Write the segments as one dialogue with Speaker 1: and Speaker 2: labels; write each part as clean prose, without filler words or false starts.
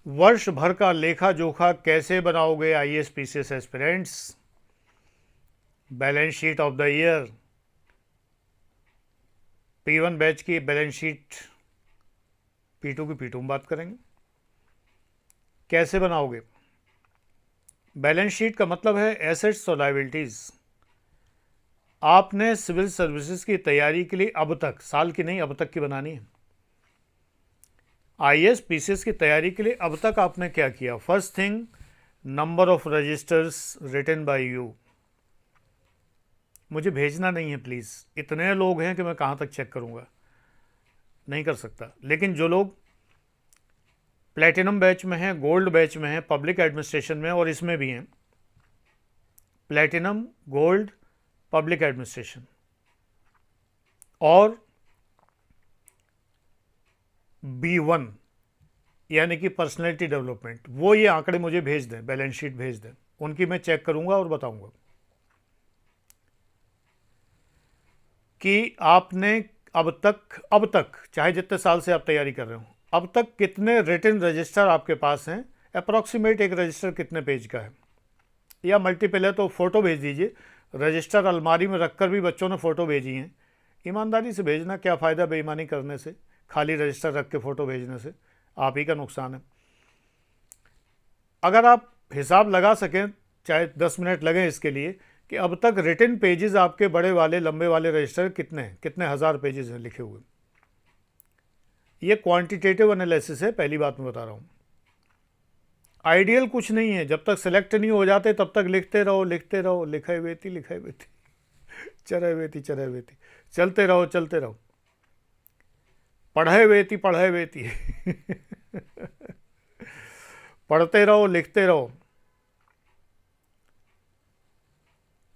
Speaker 1: वर्ष भर का लेखा जोखा कैसे बनाओगे IAS PCS aspirants. Balance sheet of the year, P1 batch की बैलेंस शीट, P2 की P2 में बात करेंगे। कैसे बनाओगे? बैलेंस शीट का मतलब है एसेट्स और लायबिलिटीज। आपने सिविल सर्विसेज की तैयारी के लिए अब तक, साल की नहीं अब तक की बनानी है। आईएएस पीसीएस की तैयारी के लिए अब तक आपने क्या किया? First thing, number of registers written by you. मुझे भेजना नहीं है प्लीज़, इतने लोग हैं कि मैं कहाँ तक चेक करूँगा, नहीं कर सकता। लेकिन जो लोग प्लेटिनम बैच में हैं, गोल्ड बैच में हैं, पब्लिक एडमिनिस्ट्रेशन में और इसमें भी हैं, प्लेटिनम, गोल्ड, पब्लिक एडमिनिस्ट्रेशन और B1 यानी कि पर्सनैलिटी डेवलपमेंट, वो ये आंकड़े मुझे भेज दें, बैलेंस शीट भेज दें, उनकी मैं चेक करूंगा और बताऊंगा कि आपने अब तक चाहे जितने साल से आप तैयारी कर रहे हो, अब तक कितने रिटन रजिस्टर आपके पास हैं। अप्रॉक्सीमेट एक रजिस्टर कितने पेज का है, या मल्टीपल है तो फ़ोटो भेज दीजिए। रजिस्टर अलमारी में रखकर भी बच्चों ने फ़ोटो भेजी हैं। ईमानदारी से भेजना, क्या फ़ायदा बेईमानी करने से, खाली रजिस्टर रख के फ़ोटो भेजने से आप ही का नुकसान है। अगर आप हिसाब लगा सकें, चाहे 10 मिनट लगें इसके लिए, कि अब तक रिटन पेजेस आपके बड़े वाले लंबे वाले रजिस्टर कितने हज़ार पेजेस हैं लिखे हुए। ये क्वांटिटेटिव एनालिसिस है, पहली बात मैं बता रहा हूँ। आइडियल कुछ नहीं है, जब तक सेलेक्ट नहीं हो जाते तब तक लिखते रहो लिखते रहो, लिखाई वेती चरे वेती चलते रहो पढ़े वेती पढ़ते रहो लिखते रहो।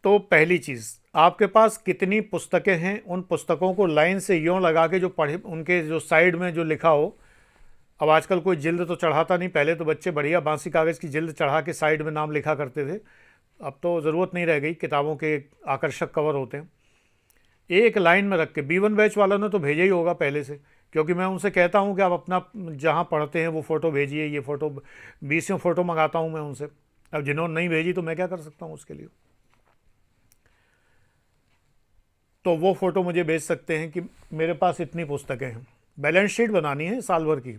Speaker 1: तो पहली चीज़, आपके पास कितनी पुस्तकें हैं, उन पुस्तकों को लाइन से यूँ लगा के जो पढ़े, उनके जो साइड में जो लिखा हो। अब आजकल कोई जिल्द तो चढ़ाता नहीं, पहले तो बच्चे बढ़िया बांसी कागज़ की जिल्द चढ़ा के साइड में नाम लिखा करते थे। अब तो ज़रूरत नहीं रह गई, किताबों के आकर्षक कवर होते हैं। एक लाइन में रख के, B1 बैच वालों ने तो भेजा ही होगा पहले से, क्योंकि मैं उनसे कहता हूं कि आप अपना जहां पढ़ते हैं वो फ़ोटो भेजिए। ये फ़ोटो 20 फ़ोटो मंगाता हूं मैं उनसे। अब जिन्होंने नहीं भेजी तो मैं क्या कर सकता हूं उसके लिए। तो वो फ़ोटो मुझे भेज सकते हैं कि मेरे पास इतनी पुस्तकें हैं। बैलेंस शीट बनानी है साल भर की।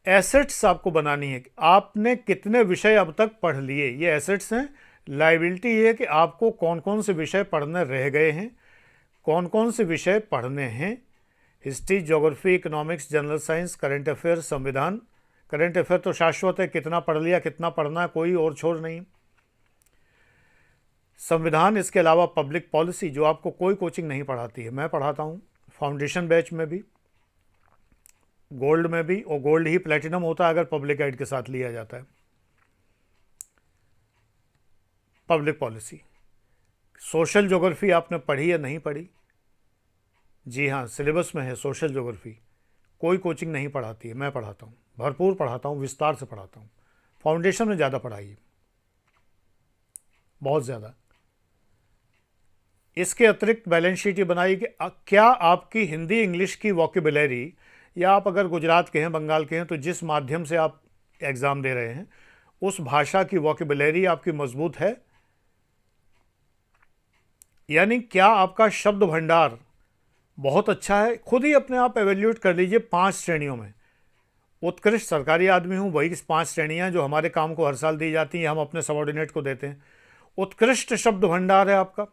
Speaker 1: एसेट्स आपको बनानी है कि आपने कितने विषय अब तक पढ़ लिए, ये एसेट्स हैं। लायबिलिटी है कि आपको कौन कौन से विषय पढ़ने रह गए हैं, कौन कौन से विषय पढ़ने हैं। History, geography, economics, general science, current affair, संविधान। करंट अफेयर तो शाश्वत है, कितना पढ़ लिया, कितना पढ़ना है, कोई और छोर नहीं। संविधान, इसके अलावा पब्लिक पॉलिसी, जो आपको कोई कोचिंग नहीं पढ़ाती है, मैं पढ़ाता हूँ। फाउंडेशन बैच में भी, गोल्ड में भी, और गोल्ड ही प्लेटिनम होता है अगर पब्लिक एड के साथ लिया जाता है। पब्लिक पॉलिसी, सोशल ज्योग्राफी आपने पढ़ी या नहीं पढ़ी? जी हाँ, सिलेबस में है सोशल ज्योग्राफी। कोई कोचिंग नहीं पढ़ाती है, मैं पढ़ाता हूँ, भरपूर पढ़ाता हूँ, विस्तार से पढ़ाता हूँ। फाउंडेशन में ज़्यादा पढ़ाई है, बहुत ज़्यादा। इसके अतिरिक्त बैलेंस शीट ये बनाई कि क्या आपकी हिंदी इंग्लिश की वोकेबुलरी, या आप अगर गुजरात के हैं, बंगाल के हैं, तो जिस माध्यम से आप एग्ज़ाम दे रहे हैं उस भाषा की वोकेबुलरी आपकी मजबूत है। यानी क्या आपका शब्द भंडार बहुत अच्छा है। खुद ही अपने आप एवेल्यूएट कर लीजिए 5 श्रेणियों में। उत्कृष्ट सरकारी आदमी हूँ, वही 5 श्रेणियाँ जो हमारे काम को हर साल दी जाती हैं, हम अपने सबॉर्डिनेट को देते हैं। उत्कृष्ट शब्द भंडार है आपका।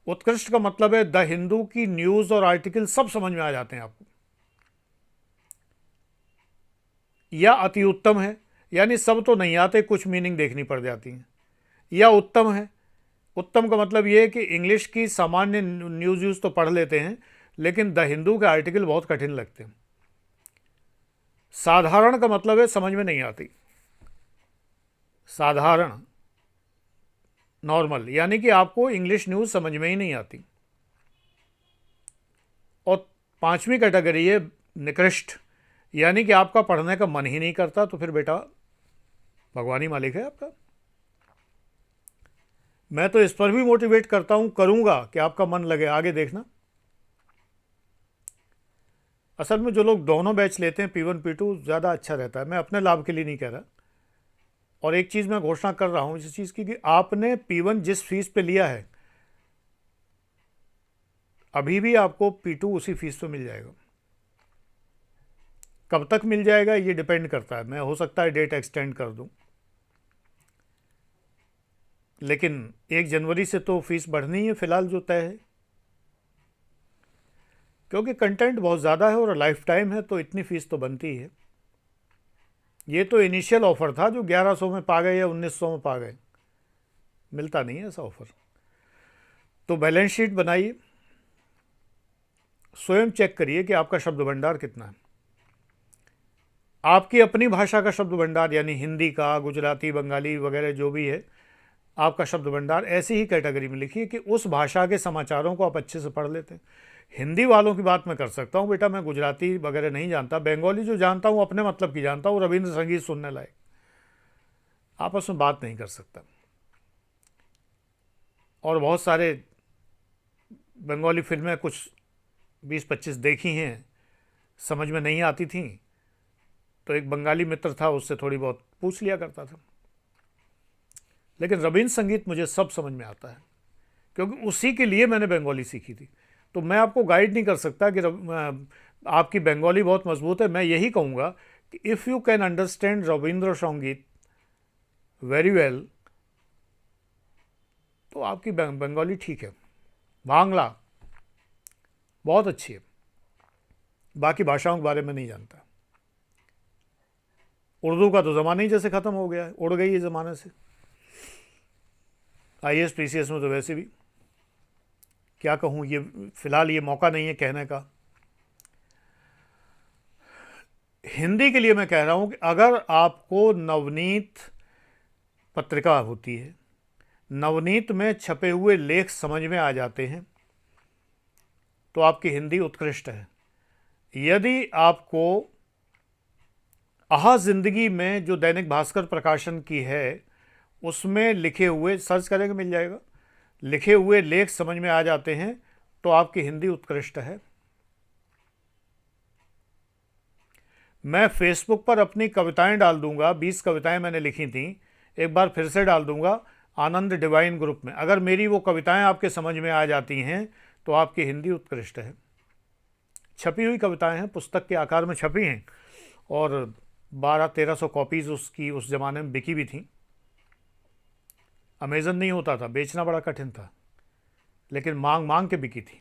Speaker 1: उत्कृष्ट का मतलब है द हिंदू की न्यूज़ और आर्टिकल सब समझ में आ जाते हैं आपको। या अति उत्तम है, यानी सब तो नहीं आते, कुछ मीनिंग देखनी पड़ जाती हैं। या उत्तम है, उत्तम का मतलब ये है कि इंग्लिश की सामान्य न्यूज़ तो पढ़ लेते हैं, लेकिन द हिंदू के आर्टिकल बहुत कठिन लगते हैं। साधारण का मतलब है समझ में नहीं आती। साधारण, नॉर्मल, यानी कि आपको इंग्लिश न्यूज़ समझ में ही नहीं आती। और 5वीं कैटेगरी है निकृष्ट, यानी कि आपका पढ़ने का मन ही नहीं करता। तो फिर बेटा भगवान ही मालिक है आपका। मैं तो इस पर भी मोटिवेट करता हूं, करूंगा कि आपका मन लगे, आगे देखना। असल में जो लोग दोनों बैच लेते हैं P1 P2 ज़्यादा अच्छा रहता है, मैं अपने लाभ के लिए नहीं कह रहा। और एक चीज़ मैं घोषणा कर रहा हूँ इस चीज़ की कि आपने P1 जिस फीस पे लिया है अभी भी आपको P2 उसी फीस पे मिल जाएगा। कब तक मिल जाएगा ये डिपेंड करता है, मैं हो सकता है डेट एक्सटेंड कर दूं, लेकिन 1 जनवरी से तो फीस बढ़नी है फिलहाल जो तय है, क्योंकि कंटेंट बहुत ज़्यादा है और लाइफ टाइम है तो इतनी फीस तो बनती है। ये तो इनिशियल ऑफ़र था जो 1100 में पा गए या 1900 में पा गए, मिलता नहीं है ऐसा ऑफ़र। तो बैलेंस शीट बनाइए, स्वयं चेक करिए कि आपका शब्द भंडार कितना है। आपकी अपनी भाषा का शब्द भंडार यानी हिंदी का, गुजराती, बंगाली वगैरह जो भी है, आपका शब्द भंडार ऐसी ही कैटेगरी में लिखिए कि उस भाषा के समाचारों को आप अच्छे से पढ़ लेते हैं। हिंदी वालों की बात मैं कर सकता हूँ बेटा, मैं गुजराती वगैरह नहीं जानता, बंगाली जो जानता हूँ अपने मतलब की जानता हूँ, रविंद्र संगीत सुनने लायक, आपस में बात नहीं कर सकता। और बहुत सारे बंगाली फिल्में कुछ 20-25 देखी हैं, समझ में नहीं आती थी, तो एक बंगाली मित्र था, उससे थोड़ी बहुत पूछ लिया करता था। लेकिन रविंद्र संगीत मुझे सब समझ में आता है, क्योंकि उसी के लिए मैंने बंगाली सीखी थी। तो मैं आपको गाइड नहीं कर सकता कि आपकी बंगाली बहुत मजबूत है। मैं यही कहूँगा कि if you can understand Ravindra संगीत वेरी वेल तो आपकी बंगाली ठीक है। बांग्ला बहुत अच्छी है, बाकी भाषाओं के बारे में नहीं जानता। उर्दू का तो ज़माना ही जैसे ख़त्म हो गया है, उड़ गई है ज़माने से। IAS PCS में तो वैसे भी क्या कहूँ, ये फ़िलहाल ये मौका नहीं है कहने का। हिंदी के लिए मैं कह रहा हूँ कि अगर आपको नवनीत पत्रिका होती है, नवनीत में छपे हुए लेख समझ में आ जाते हैं तो आपकी हिंदी उत्कृष्ट है। यदि आपको आहा ज़िंदगी में जो दैनिक भास्कर प्रकाशन की है उसमें लिखे हुए, सर्च करेंगे मिल जाएगा, लिखे हुए लेख समझ में आ जाते हैं तो आपकी हिंदी उत्कृष्ट है। मैं फेसबुक पर अपनी कविताएं डाल दूंगा, 20 कविताएं मैंने लिखी थी, एक बार फिर से डाल दूंगा आनंद डिवाइन ग्रुप में। अगर मेरी वो कविताएं आपके समझ में आ जाती हैं तो आपकी हिंदी उत्कृष्ट है। छपी हुई कविताएं हैं, पुस्तक के आकार में छपी हैं और 1200-1300 कॉपीज़ उसकी उस ज़माने में बिकी भी थी। अमेज़न नहीं होता था, बेचना बड़ा कठिन था, लेकिन मांग मांग के बिकी थी।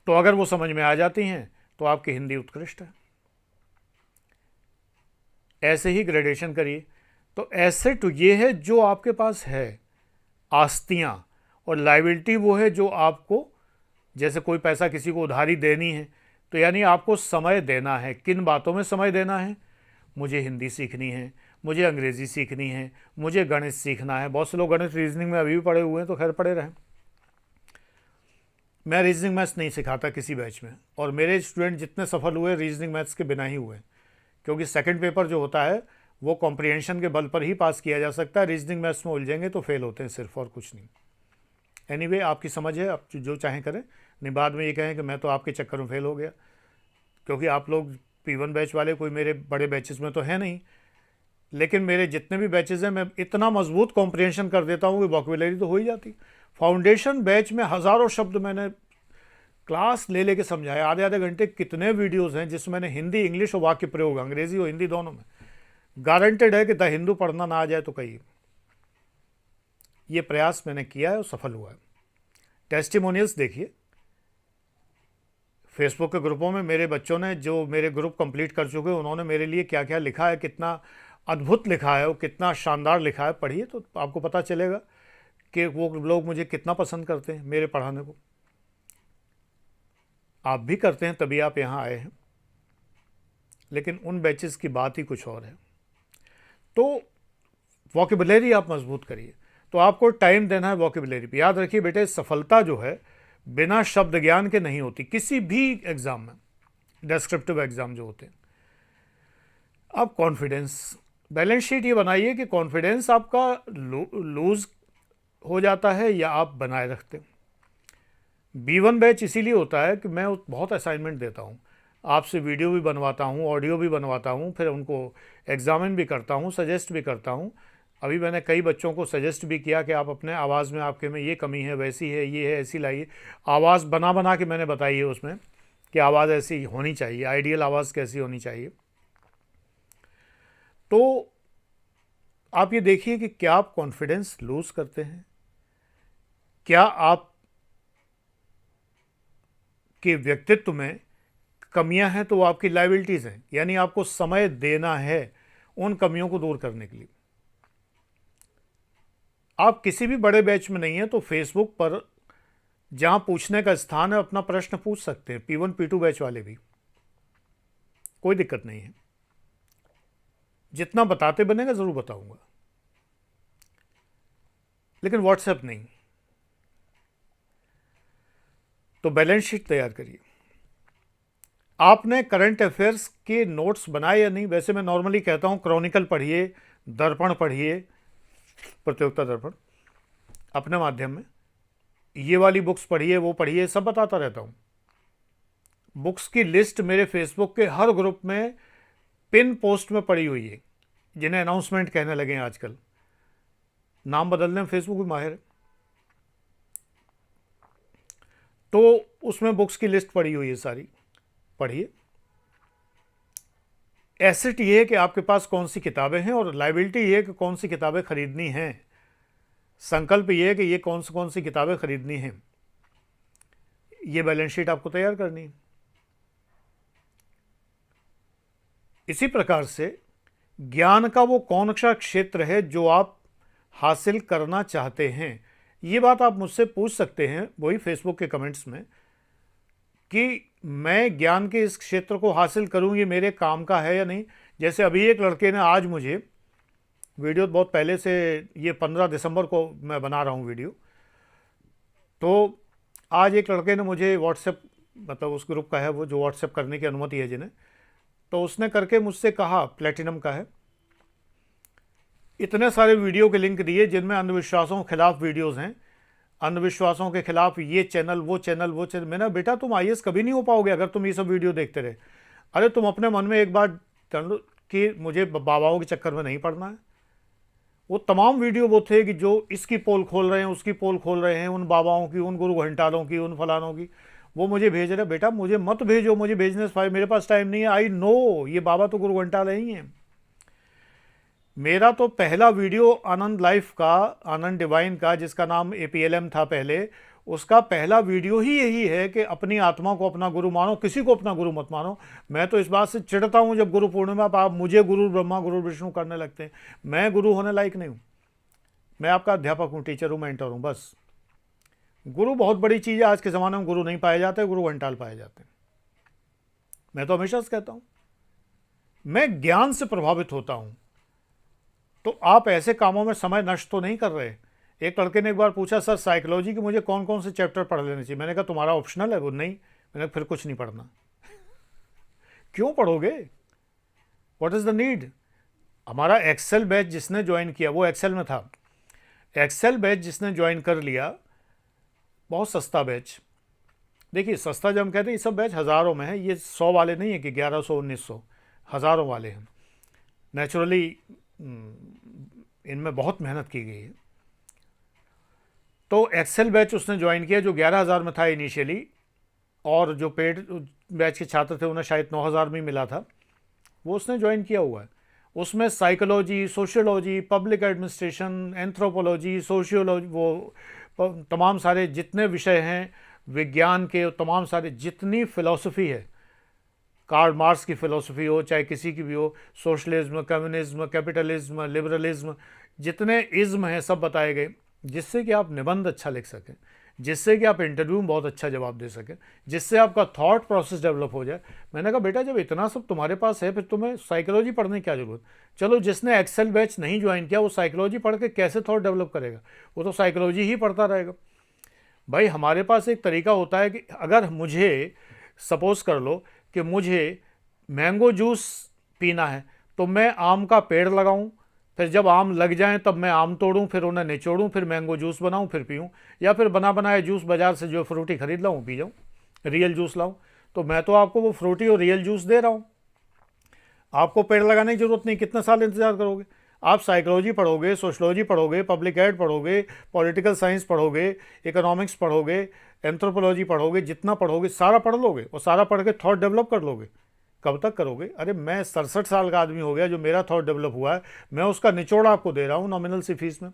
Speaker 1: तो अगर वो समझ में आ जाती हैं तो आपकी हिंदी उत्कृष्ट है। ऐसे ही ग्रेडेशन करिए। तो एसेट ये है जो आपके पास है, आस्तियाँ, और लायबिलिटी वो है जो आपको, जैसे कोई पैसा किसी को उधारी देनी है तो यानी आपको समय देना है। किन बातों में समय देना है? मुझे हिंदी सीखनी है, मुझे अंग्रेज़ी सीखनी है, मुझे गणित सीखना है। बहुत से लोग गणित रीजनिंग में अभी भी पढ़े हुए हैं, तो खैर पढ़े रहें। मैं रीजनिंग मैथ्स नहीं सिखाता किसी बैच में, और मेरे स्टूडेंट जितने सफल हुए रीजनिंग मैथ्स के बिना ही हुए, क्योंकि सेकंड पेपर जो होता है वो कॉम्प्रिहेंशन के बल पर ही पास किया जा सकता है। रीजनिंग मैथ्स में उलझेंगे तो फेल होते हैं सिर्फ, और कुछ नहीं। एनीवे आपकी समझ है, आप जो चाहें करें, नहीं बाद में ये कहें कि मैं तो आपके चक्कर में फेल हो गया, क्योंकि आप लोग P1 बैच वाले कोई मेरे बड़े बैचेस में तो है नहीं, लेकिन मेरे जितने भी बैचेस हैं मैं इतना मजबूत कॉम्प्रिहेंशन कर देता हूँ कि वोकैबुलरी तो हो ही जाती। फाउंडेशन बैच में हज़ारों शब्द मैंने क्लास ले लेके समझाया, आधे आधे घंटे कितने वीडियोस हैं जिसमें मैंने हिंदी इंग्लिश और वाक्य प्रयोग, अंग्रेज़ी और हिंदी दोनों में। गारंटेड है कि द हिंदू पढ़ना ना आ जाए तो कहिए। ये प्रयास मैंने किया है और सफल हुआ है। टेस्टिमोनियल्स देखिए, फेसबुक के ग्रुपों में मेरे बच्चों ने जो मेरे ग्रुप कंप्लीट कर चुके हैं उन्होंने मेरे लिए क्या क्या लिखा है, कितना अद्भुत लिखा है और कितना शानदार लिखा है। पढ़िए तो आपको पता चलेगा कि वो लोग मुझे कितना पसंद करते हैं, मेरे पढ़ाने को। आप भी करते हैं तभी आप यहाँ आए हैं, लेकिन उन बैचेस की बात ही कुछ और है। तो वोकैबुलरी आप मजबूत करिए। तो आपको टाइम देना है वोकैबुलरी पे। याद रखिए बेटे, सफलता जो है बिना शब्द ज्ञान के नहीं होती किसी भी एग्ज़ाम में, डिस्क्रिप्टिव एग्ज़ाम जो होते हैं। अब कॉन्फिडेंस, बैलेंस शीट ये बनाइए कि कॉन्फिडेंस आपका लूज़ हो जाता है या आप बनाए रखते हैं। B1 बैच इसीलिए होता है कि मैं बहुत असाइनमेंट देता हूँ, आपसे वीडियो भी बनवाता हूँ, ऑडियो भी बनवाता हूँ, फिर उनको एग्जामिन भी करता हूँ, सजेस्ट भी करता हूँ। अभी मैंने कई बच्चों को सजेस्ट भी किया कि आप अपने आवाज़ में, आपके में ये कमी है, वैसी है, ये है, ऐसी लाइए। आवाज़ बना बना के मैंने बताई है उसमें कि आवाज़ ऐसी होनी चाहिए, आइडियल आवाज़ कैसी होनी चाहिए। तो आप ये देखिए कि क्या आप कॉन्फिडेंस लूज़ करते हैं, क्या आप के व्यक्तित्व में कमियां हैं तो वो आपकी लाइबिलिटीज़ हैं, यानी आपको समय देना है उन कमियों को दूर करने के लिए। आप किसी भी बड़े बैच में नहीं है तो फेसबुक पर जहां पूछने का स्थान है अपना प्रश्न पूछ सकते हैं, P1 P2 बैच वाले भी, कोई दिक्कत नहीं है। जितना बताते बनेगा ज़रूर बताऊंगा, लेकिन व्हाट्सएप नहीं। तो बैलेंस शीट तैयार करिए। आपने करंट अफेयर्स के नोट्स बनाए या नहीं? वैसे मैं नॉर्मली कहता हूं क्रॉनिकल पढ़िए, दर्पण पढ़िए, प्रतियोगिता दर्पण अपने माध्यम में, ये वाली बुक्स पढ़िए, वो पढ़िए, सब बताता रहता हूं। बुक्स की लिस्ट मेरे फेसबुक के हर ग्रुप में पिन पोस्ट में पड़ी हुई है, जिन्हें अनाउंसमेंट कहने लगे हैं आजकल, नाम बदलने में फेसबुक भी माहिर है। तो उसमें बुक्स की लिस्ट पड़ी हुई है, सारी पढ़िए। एसेट ये है कि आपके पास कौन सी किताबें हैं, और लाइबिलिटी ये है कि कौन सी किताबें खरीदनी हैं। संकल्प ये है कि ये कौन सी किताबें खरीदनी हैं। ये बैलेंस शीट आपको तैयार करनी है। इसी प्रकार से ज्ञान का वो कौन सा क्षेत्र है जो आप हासिल करना चाहते हैं, ये बात आप मुझसे पूछ सकते हैं वही फेसबुक के कमेंट्स में, कि मैं ज्ञान के इस क्षेत्र को हासिल करूं, ये मेरे काम का है या नहीं। जैसे अभी एक लड़के ने आज मुझे वीडियो, बहुत पहले से, ये 15 दिसंबर को मैं बना रहा हूं वीडियो, तो आज एक लड़के ने मुझे व्हाट्सएप, मतलब उस ग्रुप का है वो जो व्हाट्सएप करने की अनुमति है जिन्हें, तो उसने करके मुझसे कहा, प्लेटिनम का है, इतने सारे वीडियो के लिंक दिए जिनमें अंधविश्वासों के खिलाफ वीडियोस हैं, अंधविश्वासों के खिलाफ ये चैनल, वो चैनल, वो चैनल। मैंने, बेटा तुम आईएएस कभी नहीं हो पाओगे अगर तुम ये सब वीडियो देखते रहे। अरे तुम अपने मन में एक बार कि मुझे बाबाओं के चक्कर में नहीं पड़ना है। वो तमाम वीडियो वो थे कि जो इसकी पोल खोल रहे हैं, उसकी पोल खोल रहे हैं, उन बाबाओं की, उन गुरु घंटालों की, उन फलानों की, वो मुझे भेज रहे। बेटा मुझे मत भेजो, मुझे भेजने से मेरे पास टाइम नहीं है। आई नो ये बाबा तो गुरु घंटाल नहीं है। मेरा तो पहला वीडियो आनंद लाइफ का, आनंद डिवाइन का, जिसका नाम APLM था पहले, उसका पहला वीडियो ही यही है कि अपनी आत्मा को अपना गुरु मानो, किसी को अपना गुरु मत मानो। मैं तो इस बात से चिढ़ता हूं जब गुरु पूर्णिमा पर आप मुझे गुरु ब्रह्मा गुरु विष्णु करने लगते हैं। मैं गुरु होने लायक नहीं हूं। मैं आपका अध्यापक हूं, टीचर हूं, मेंटर हूं, बस। गुरु बहुत बड़ी चीज़ है। आज के ज़माने में गुरु नहीं पाए जाते, गुरु घंटाल पाए जाते हैं। मैं तो हमेशा से कहता हूं, मैं ज्ञान से प्रभावित होता हूं, तो आप ऐसे कामों में समय नष्ट तो नहीं कर रहे। एक लड़के ने एक बार पूछा, सर साइकोलॉजी के मुझे कौन कौन से चैप्टर पढ़ लेने चाहिए? मैंने कहा तुम्हारा ऑप्शनल है वो। नहीं। मैंने फिर कुछ नहीं पढ़ना। क्यों पढ़ोगे? What is the need? हमारा एक्सेल बैच जिसने ज्वाइन किया, वो एक्सेल में था, एक्सेल बैच जिसने ज्वाइन कर लिया, बहुत सस्ता बैच। देखिए सस्ता जब हम कहते हैं, ये सब बैच हज़ारों में है, ये 100 वाले नहीं है कि 1100 1900, हज़ारों वाले हैं। नेचुरली इनमें बहुत मेहनत की गई है। तो एक्सेल बैच उसने ज्वाइन किया जो 11,000 में था इनिशियली, और जो पेड बैच के छात्र थे उन्हें शायद 9,000 में मिला था, वो उसने ज्वाइन किया हुआ है। उसमें psychology, sociology, public administration, anthropology, sociology, वो तमाम सारे जितने विषय हैं विज्ञान के, तमाम सारे जितनी फ़िलॉसफी है, कार्ल मार्क्स की फ़िलॉसफी हो चाहे किसी की भी हो, सोशलिज्म, कम्युनिज्म, कैपिटलिज्म, लिबरलिज्म, जितने इज्म हैं सब बताए गए, जिससे कि आप निबंध अच्छा लिख सकें, जिससे कि आप इंटरव्यू में बहुत अच्छा जवाब दे सकें, जिससे आपका थॉट प्रोसेस डेवलप हो जाए। मैंने कहा बेटा जब इतना सब तुम्हारे पास है फिर तुम्हें साइकोलॉजी पढ़ने की क्या ज़रूरत? चलो जिसने एक्सेल बैच नहीं ज्वाइन किया वो साइकोलॉजी पढ़ के कैसे थॉट डेवलप करेगा? वो तो साइकोलॉजी ही पढ़ता रहेगा। भाई हमारे पास एक तरीका होता है कि अगर मुझे, सपोज कर लो कि मुझे मैंगो जूस पीना है, तो मैं आम का पेड़ लगाऊं, फिर जब आम लग जाएं तब मैं आम तोड़ूं, फिर उन्हें निचोड़ूं, फिर मैंगो जूस बनाऊं, फिर पीऊं, या फिर बना बनाए जूस बाजार से जो फ्रूटी खरीद लाऊं पी जाऊं, रियल जूस लाऊं। तो मैं तो आपको वो फ्रूटी और रियल जूस दे रहा हूं। आपको पेड़ लगाने की जरूरत नहीं, कितने साल इंतजार करोगे? आप साइकोलॉजी पढ़ोगे, सोशलॉजी पढ़ोगे, पब्लिक एड पढ़ोगे, पॉलिटिकल साइंस पढ़ोगे, इकोनॉमिक्स पढ़ोगे, एंथ्रोपोलॉजी पढ़ोगे, जितना पढ़ोगे सारा पढ़ लोगे और सारा पढ़ के थॉट डेवलप कर लोगे। कब तक करोगे? अरे मैं 67 साल का आदमी हो गया, जो मेरा थॉट डेवलप हुआ है मैं उसका निचोड़ आपको दे रहा हूँ नॉमिनल सी फीस में।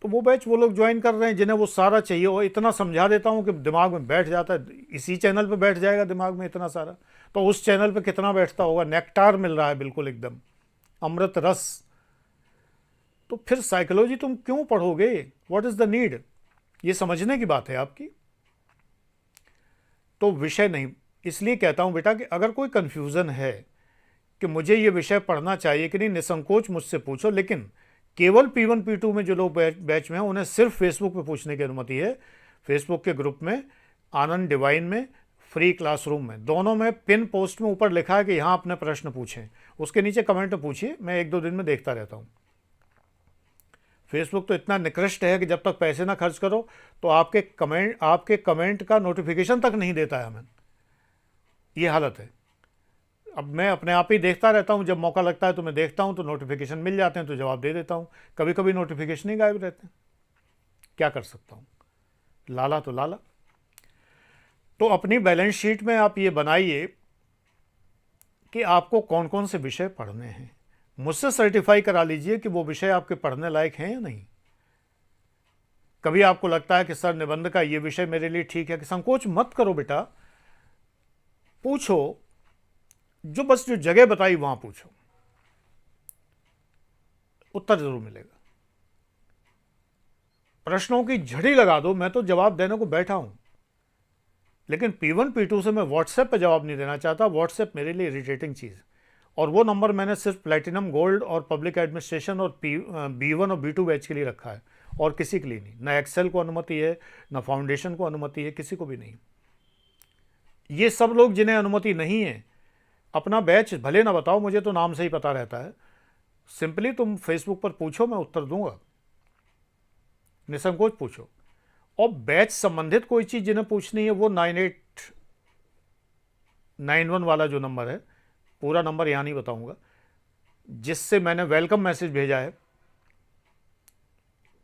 Speaker 1: तो वो बैच वो लोग ज्वाइन कर रहे हैं जिन्हें वो सारा चाहिए, और इतना समझा देता हूँ कि दिमाग में बैठ जाता है। इसी चैनल पे बैठ जाएगा दिमाग में इतना सारा, तो उस चैनल पे कितना बैठता होगा? नेक्टार मिल रहा है, बिल्कुल एकदम अमृत रस। तो फिर साइकोलॉजी तुम क्यों पढ़ोगे? What is the need? ये समझने की बात है आपकी। तो विषय नहीं, इसलिए कहता हूं बेटा कि अगर कोई कंफ्यूजन है कि मुझे ये विषय पढ़ना चाहिए कि नहीं, निसंकोच मुझसे पूछो। लेकिन केवल P1 P2 में जो लोग बैच में हैं उन्हें सिर्फ फेसबुक पे पूछने की अनुमति है। फेसबुक के ग्रुप में, आनंद डिवाइन में, फ्री क्लासरूम में, दोनों में पिन पोस्ट में ऊपर लिखा है कि यहाँ अपने प्रश्न पूछें। उसके नीचे कमेंट में पूछिए, मैं 1-2 दिन में देखता रहता हूँ। फेसबुक तो इतना निकृष्ट है कि जब तक पैसे ना खर्च करो तो आपके कमेंट का नोटिफिकेशन तक नहीं देता है हमें। ये हालत है। अब मैं अपने आप ही देखता रहता हूँ, जब मौका लगता है तो मैं देखता हूँ, तो नोटिफिकेशन मिल जाते हैं तो जवाब दे देता हूँ। कभी कभी नोटिफिकेशन ही गायब रहते हैं, क्या कर सकता हूँ? लाला तो लाला। तो अपनी बैलेंस शीट में आप ये बनाइए कि आपको कौन कौन से विषय पढ़ने हैं। मुझसे सर्टिफाई करा लीजिए कि वो विषय आपके पढ़ने लायक हैं या नहीं। कभी आपको लगता है कि सर निबंध का ये विषय मेरे लिए ठीक है, कि संकोच मत करो बेटा, पूछो। जो बस जो जगह बताई वहां पूछो, उत्तर जरूर मिलेगा। प्रश्नों की झड़ी लगा दो, मैं तो जवाब देने को बैठा हूं, लेकिन P1 P2 से मैं व्हाट्सएप पे जवाब नहीं देना चाहता। व्हाट्सएप मेरे लिए इरिटेटिंग चीज़, और वो नंबर मैंने सिर्फ प्लेटिनम, गोल्ड और पब्लिक एडमिनिस्ट्रेशन और B1 और B2 बैच के लिए रखा है, और किसी के लिए नहीं। ना एक्सेल को अनुमति है, ना फाउंडेशन को अनुमति है, किसी को भी नहीं। ये सब लोग जिन्हें अनुमति नहीं है, अपना बैच भले ना बताओ, मुझे तो नाम से ही पता रहता है। सिंपली तुम फेसबुक पर पूछो, मैं उत्तर दूंगा, निसंकोच पूछो। और बैच संबंधित कोई चीज़ जिन्हें पूछनी है वो 9891 वाला जो नंबर है, पूरा नंबर यहाँ नहीं बताऊंगा, जिससे मैंने वेलकम मैसेज भेजा है,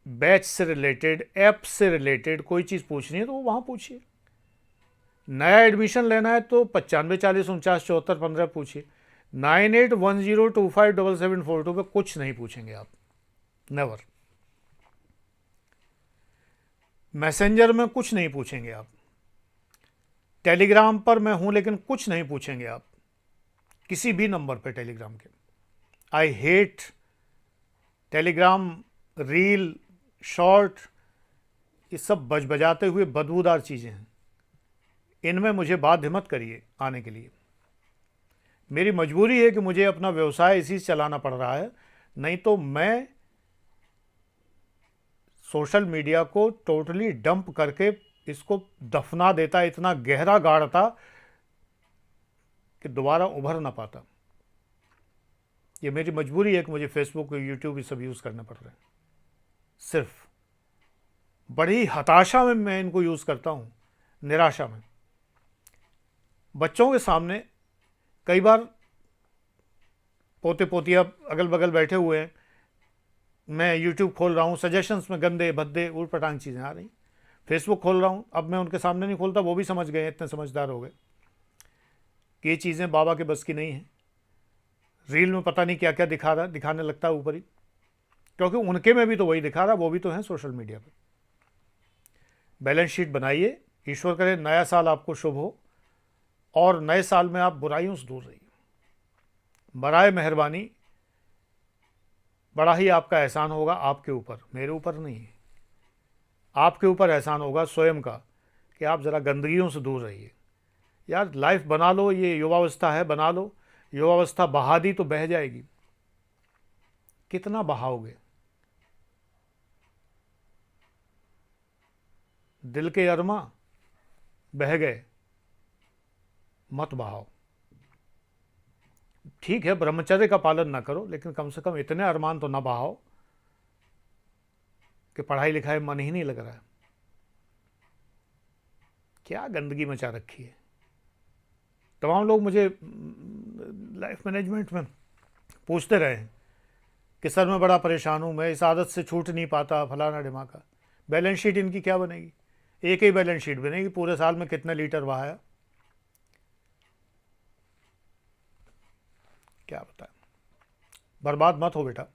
Speaker 1: बैच से रिलेटेड, ऐप से रिलेटेड कोई चीज़ पूछनी है तो वहाँ पूछिए। नया एडमिशन लेना है तो 9540497415 पूछिए। 9810257742 पे कुछ नहीं पूछेंगे आप, नेवर। मैसेंजर में कुछ नहीं पूछेंगे आप। टेलीग्राम पर मैं हूं लेकिन कुछ नहीं पूछेंगे आप, किसी भी नंबर पे टेलीग्राम के। I hate Telegram, reel, short, ये सब बजाते हुए बदबूदार चीज़ें हैं। इनमें मुझे बाध्य मत करिए आने के लिए। मेरी मजबूरी है कि मुझे अपना व्यवसाय इसी से चलाना पड़ रहा है, नहीं तो मैं सोशल मीडिया को टोटली डंप करके इसको दफना देता, इतना गहरा गाड़ता कि दोबारा उभर ना पाता। ये मेरी मजबूरी है कि मुझे फेसबुक, यूट्यूब ये सब यूज़ करने पड़ रहे हैं। सिर्फ बड़ी हताशा में मैं इनको यूज़ करता हूँ, निराशा में। बच्चों के सामने कई बार पोते पोतिया अगल बगल बैठे हुए हैं, मैं यूट्यूब खोल रहा हूँ, सजेशंस में गंदे भद्दे उठ पटांग चीज़ें आ रही। फेसबुक खोल रहा हूँ, अब मैं उनके सामने नहीं खोलता, वो भी समझ गए, इतने समझदार हो गए कि ये चीज़ें बाबा के बस की नहीं है। रील में पता नहीं क्या क्या दिखाने लगता है ऊपर ही, क्योंकि उनके में भी तो वही दिखा रहा, वो भी तो हैं सोशल मीडिया पर। बैलेंस शीट बनाइए। ईश्वर करे नया साल आपको शुभ हो, और नए साल में आप बुराइयों से दूर रहिए। बराए मेहरबानी, बड़ा ही आपका एहसान होगा आपके ऊपर, मेरे ऊपर नहीं, आपके ऊपर एहसान होगा स्वयं का, कि आप ज़रा गंदगियों से दूर रहिए। यार लाइफ बना लो, ये युवावस्था है, बना लो। युवावस्था बहा दी तो बह जाएगी, कितना बहाओगे? दिल के अरमा बह गए, मत बहाओ। ठीक है, ब्रह्मचर्य का पालन ना करो, लेकिन कम से कम इतने अरमान तो ना बहाओ कि पढ़ाई लिखाई में मन ही नहीं लग रहा है। क्या गंदगी मचा रखी है। तमाम लोग मुझे लाइफ मैनेजमेंट में पूछते रहे हैं कि सर मैं बड़ा परेशान हूँ, मैं इस आदत से छूट नहीं पाता, फलाना ढिमाका। बैलेंस शीट इनकी क्या बनेगी? एक ही बैलेंस शीट बनेगी, पूरे साल में कितने लीटर बहाया, क्या बताएं। बर्बाद मत हो बेटा।